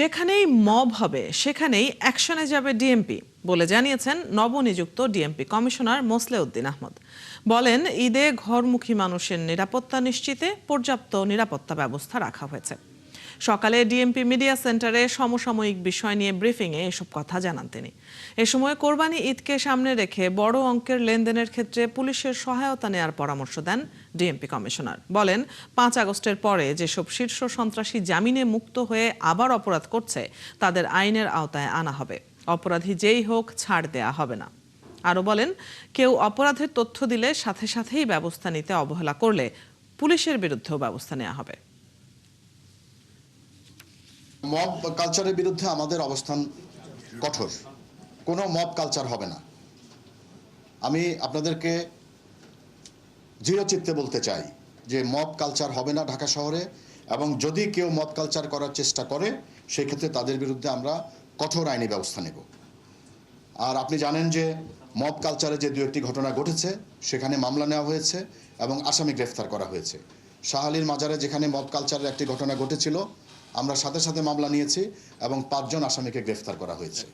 যেখানেই মব হবে সেখানেই অ্যাকশনে যাবে ডিএমপি বলে জানিয়েছেন নবনিযুক্ত ডিএমপি কমিশনার মোসলেউদ্দিন আহমদ। বলেন, ঈদে ঘরমুখী মানুষের নিরাপত্তা নিশ্চিতে পর্যাপ্ত নিরাপত্তা ব্যবস্থা রাখা হয়েছে। সকালে ডিএমপি মিডিয়া সেন্টারে সমসাময়িক বিষয় নিয়ে ব্রিফিংয়ে এসব কথা জানান তিনি। এ সময় কোরবানি ঈদকে সামনে রেখে বড় অঙ্কের লেনদেনের ক্ষেত্রে পুলিশের সহায়তা নেওয়ার পরামর্শ দেন ডিএমপি কমিশনার। বলেন, 5 আগস্টের পরে যেসব শীর্ষ সন্ত্রাসী জামিনে মুক্ত হয়ে আবার অপরাধ করছে তাদের আইনের আওতায় আনা হবে। অপরাধী যেই হোক ছাড় দেয়া হবে না। আরও বলেন, কেউ অপরাধের তথ্য দিলে সাথে সাথেই ব্যবস্থা নিতে অবহেলা করলে পুলিশের বিরুদ্ধেও ব্যবস্থা নেওয়া হবে। মব কালচারের বিরুদ্ধে আমাদের অবস্থান কঠোর। কোনো মব কালচার হবে না। আমি আপনাদেরকে দৃঢ়চিত্তে বলতে চাই যে মব কালচার হবে না ঢাকা শহরে, এবং যদি কেউ মব কালচার করার চেষ্টা করে সেক্ষেত্রে তাদের বিরুদ্ধে আমরা কঠোর আইনি ব্যবস্থা নেব। আর আপনি জানেন যে মব কালচারে যে 2-1টি ঘটনা ঘটেছে সেখানে মামলা নেওয়া হয়েছে এবং আসামি গ্রেফতার করা হয়েছে। শাহ আলীর মাজারে যেখানে মব কালচারের একটি ঘটনা ঘটেছিল, আমরা সাথে সাথে মামলা নিয়েছি এবং 5 জন আসামিকে গ্রেফতার করা হয়েছে।